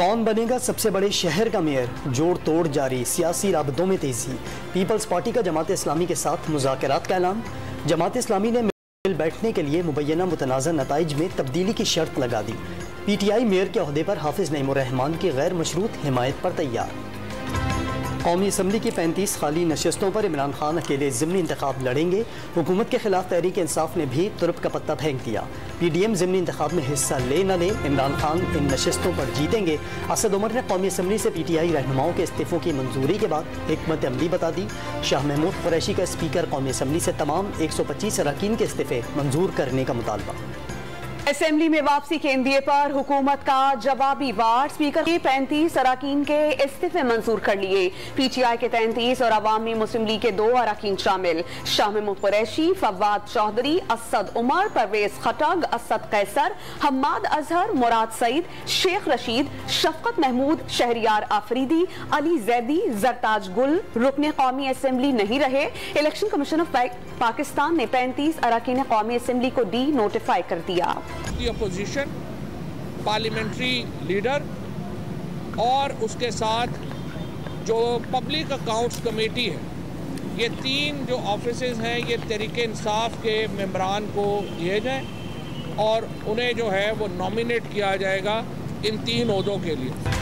کون بنے گا سب سے بڑے شہر کا میئر؟ جوڑ توڑ جاری، سیاسی رابطوں میں تیزی۔ پیپلز پارٹی کا جماعت اسلامی کے ساتھ مذاکرات کا اعلان۔ جماعت اسلامی نے مل بیٹھنے کے لیے مبینہ متنازع نتائج میں تبدیلی کی شرط لگا دی۔ پی ٹی آئی میئر کے عہدے پر حافظ نعیم الرحمان کی غیر مشروط حمایت پر تیار۔ قومی اسمبلی کی 35 خالی نشستوں پر عمران خان اکیلے ضمنی انتخاب لڑیں گے۔ حکومت کے خلاف تحریک انصاف نے بھی ترپ کا پتہ پھینک دیا۔ پی ڈی ایم ضمنی انتخاب میں حصہ لے نہ لے، عمران خان ان نشستوں پر جیتیں گے۔ اسد عمر نے قومی اسمبلی سے پی ٹی آئی رہنماؤں کے استعفوں کی منظوری کے بعد حکمت عملی بتا دی۔ شاہ محمود قریشی کا اسپیکر قومی اسمبلی سے تمام 125 اراکین کے استعفے منظور کرنے کا مطالبہ۔ اسمبلی میں واپسی کے اندیے پر حکومت کا جوابی وار، اسپیکر کے 35 اراکین کے استعفے منظور کر لیے۔ پی ٹی آئی کے 33 اور عوامی مسلم لیگ کے 2 اراکین شامل۔ شاہ محمود قریشی، فواد چودھری، اسد عمر، پرویز خٹک، اسد قیصر، حماد اظہر، مراد سعید، شیخ رشید، شفقت محمود، شہریار آفریدی، علی زیدی، زرتاج گل رکن قومی اسمبلی نہیں رہے۔ الیکشن کمیشن آف پاکستان نے 35 اراکین قومی اسمبلی کو ڈی نوٹیفائی کر دیا۔ اپوزیشن، پارلیمنٹری لیڈر اور اس کے ساتھ جو پبلک اکاؤنٹس کمیٹی ہے، یہ 3 جو آفیسز ہیں یہ تحریک انصاف کے ممبران کو دیے جائیں اور انہیں جو ہے وہ نامینیٹ کیا جائے گا ان 3 عہدوں کے لیے۔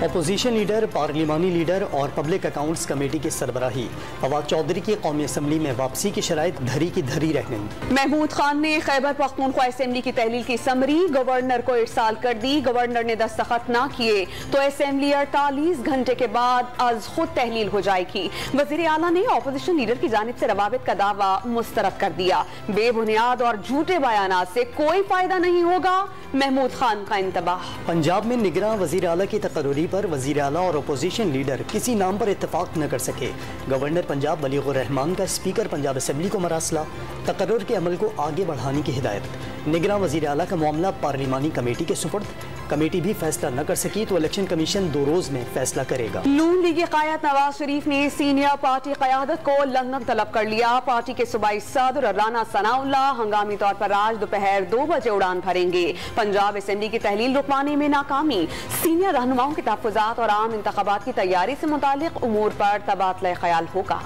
اپوزیشن لیڈر، پارلیمانی لیڈر اور پبلک اکاؤنٹس کمیٹی کی سربراہی۔ فواد چودھری کی قومی اسمبلی میں واپسی کی شرائط دھری کی دھری رہ گئیں۔ محمود خان نے خیبر پختونخوا اسمبلی کی تحلیل کی سمری گورنر کو ارسال کر دی۔ گورنر نے دستخط نہ کیے تو اسمبلی 48 گھنٹے کے بعد از خود تحلیل ہو جائے گی۔ وزیر اعلیٰ نے اپوزیشن لیڈر کی جانب سے روابط کا دعویٰ مسترد کر دیا۔ بے بنیاد اور جھوٹے بیانات سے کوئی فائدہ نہیں ہوگا، محمود خان کا انتباہ۔ پنجاب میں نگراں وزیر اعلیٰ کی تقرری پر وزیر اعلیٰ اور اپوزیشن لیڈر کسی نام پر اتفاق نہ کر سکے۔ گورنر پنجاب بلیغ الرحمان کا اسپیکر پنجاب اسمبلی کو مراسلہ، تقرر کے عمل کو آگے بڑھانے کی ہدایت۔ نگراں وزیر اعلیٰ کا معاملہ پارلیمانی کمیٹی کے سپرد، کمیٹی بھی فیصلہ نہ کر سکی تو الیکشن کمیشن 2 روز میں فیصلہ کرے گا۔ نون لیگی قائد نواز شریف نے سینئر پارٹی قیادت کو لندن طلب کر لیا۔ پارٹی کے صوبائی صدر رانا ثناء اللہ ہنگامی طور پر آج دوپہر 2 بجے اڑان بھریں گے۔ پنجاب اسمبلی کی تحلیل رکوانے میں ناکامی، سینئر رہنماؤں کے تحفظات اور عام انتخابات کی تیاری سے متعلق امور پر تبادلہ خیال ہوگا۔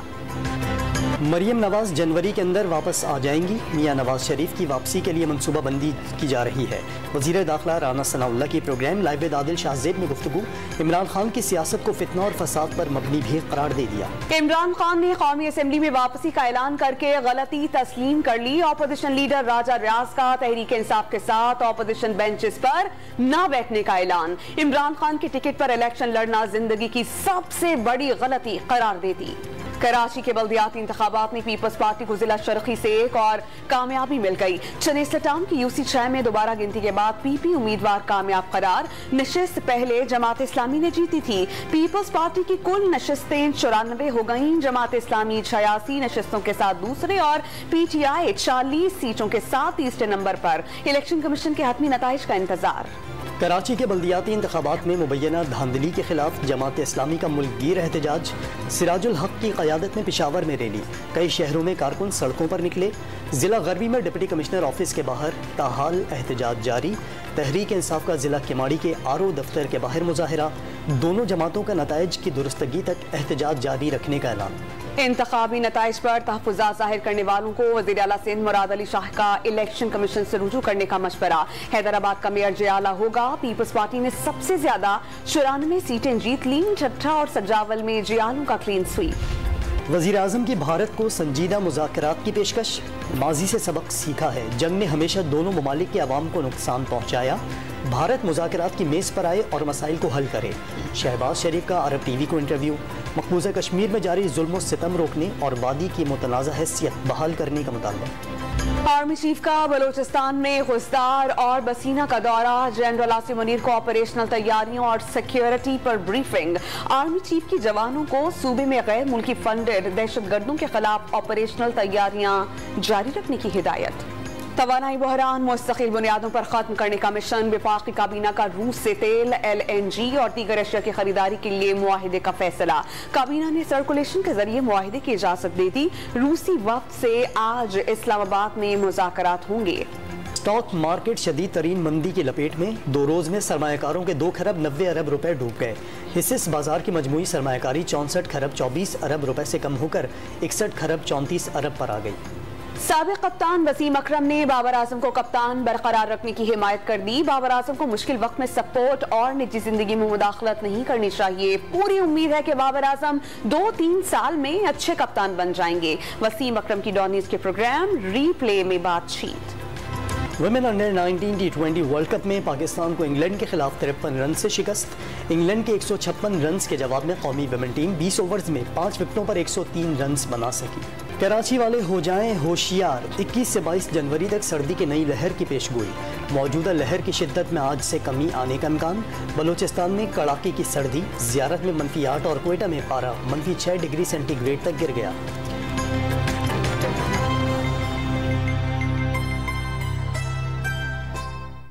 مریم نواز جنوری کے اندر واپس آ جائیں گی۔ میاں نواز شریف کی واپسی کے لیے منصوبہ بندی کی جا رہی ہے۔ وزیر داخلہ رانا ثناء اللہ کی پروگرام لائیو ود عادل شاہ زیب میں گفتگو، عمران خان کی سیاست کو فتنہ اور فساد پر مبنی بھی قرار دے دیا۔ عمران خان نے قومی اسمبلی میں واپسی کا اعلان کر کے غلطی تسلیم کر لی۔ اپوزیشن لیڈر راجہ ریاض کا تحریک انصاف کے ساتھ اپوزیشن بینچز پر نہ بیٹھنے کا اعلان۔ عمران خان کی ٹکٹ پر الیکشن لڑنا زندگی کی سب سے بڑی غلطی قرار دے دی۔ کراچی کے بلدیاتی انتخابات میں پیپلز پارٹی کو ضلع شرقی سے ایک اور کامیابی مل گئی۔ چنیسلر ٹاؤن کی یو سی 6 میں دوبارہ گنتی کے بعد پی پی امیدوار کامیاب قرار۔ نشست پہلے جماعت اسلامی نے جیتی تھی۔ پیپلز پارٹی کی کل نشستیں 94 ہو گئیں۔ جماعت اسلامی 86 نشستوں کے ساتھ دوسرے اور پی ٹی آئی 40 سیٹوں کے ساتھ تیسرے نمبر پر۔ الیکشن کمیشن کے حتمی نتائج کا انتظار۔ کراچی کے بلدیاتی انتخابات میں مبینہ دھاندلی کے خلاف جماعت اسلامی کا ملک گیر احتجاج۔ سراج الحق کی قیادت میں پشاور میں ریلی، کئی شہروں میں کارکن سڑکوں پر نکلے۔ ضلع غربی میں ڈپٹی کمشنر آفس کے باہر تاحال احتجاج جاری۔ تحریک انصاف کا ضلع کماڑی کے آر او دفتر کے باہر مظاہرہ۔ دونوں جماعتوں کا نتائج کی درستگی تک احتجاج جاری رکھنے کا اعلان۔ انتخابی نتائج پر تحفظات ظاہر کرنے والوں کو وزیر اعلیٰ سندھ مراد علی شاہ کا الیکشن کمیشن سے رجوع کرنے کا مشورہ۔ حیدرآباد کا میئر جے اعلیٰ ہوگا۔ پیپلز پارٹی نے سب سے زیادہ 94 سیٹیں جیت لیں۔ ٹھٹھہ اور سجاول میں جے اعلیٰ کا کلین سویپ۔ وزیر اعظم کی بھارت کو سنجیدہ مذاکرات کی پیشکش، ماضی سے سبق سیکھا ہے، جنگ نے ہمیشہ دونوں ممالک کے عوام کو نقصان پہنچایا، بھارت مذاکرات کی میز پر آئے اور مسائل کو حل کرے۔ شہباز شریف کا عرب ٹی وی کو انٹرویو۔ مقبوضہ کشمیر میں جاری ظلم و ستم روکنے اور وادی کی متنازع حیثیت بحال کرنے کا مطالبہ۔ آرمی چیف کا بلوچستان میں خزدار اور بسینہ کا دورہ، جنرل عاصم منیر کو آپریشنل تیاریوں اور سیکیورٹی پر بریفنگ۔ آرمی چیف کی جوانوں کو صوبے میں غیر ملکی فنڈڈ دہشت گردوں کے خلاف آپریشنل تیاریاں جاری رکھنے کی ہدایت۔ توانائی بحران مستقل بنیادوں پر ختم کرنے کا مشن، وفاقی کابینہ کا روس سے تیل، ایل این جی اور دیگر اشیاء کی خریداری کے لیے معاہدے کا فیصلہ۔ کابینہ نے سرکولیشن کے ذریعے معاہدے کی اجازت دے دی۔ روسی وفد سے آج اسلام آباد میں مذاکرات ہوں گے۔ اسٹاک مارکیٹ شدید ترین مندی کی لپیٹ میں، 2 روز میں سرمایہ کاروں کے 2 کھرب 90 ارب روپے ڈوب گئے۔ حصص بازار کی مجموعی سرمایہ کاری 64 کھرب 24 ارب روپے سے کم ہو کر 61 کھرب 34 ارب پر آ گئی۔ سابق کپتان وسیم اکرم نے بابر اعظم کو کپتان برقرار رکھنے کی حمایت کر دی۔ بابر اعظم کو مشکل وقت میں سپورٹ اور نجی زندگی میں مداخلت نہیں کرنی چاہیے۔ پوری امید ہے کہ بابر اعظم 2-3 سال میں اچھے کپتان بن جائیں گے۔ وسیم اکرم کی ڈان نیوز کے پروگرام ری پلے میں بات چیت۔ Women under 19 T20 world cup میں پاکستان کو انگلینڈ کے خلاف 53 رن سے شکست۔ انگلینڈ کے 156 رنز کے جواب میں قومی ویمن ٹیم 20 اوورز میں 5 وکٹوں پر 103 رنز بنا سکی۔ کراچی والے ہو جائیں ہوشیار، 21 سے 22 جنوری تک سردی کی نئی لہر کی پیشگوئی۔ موجودہ لہر کی شدت میں آج سے کمی آنے کا امکان۔ بلوچستان میں کڑاکے کی سردی، زیارت میں -8 اور کوئٹہ میں پارہ -6 ڈگری سینٹی گریڈ تک گر گیا۔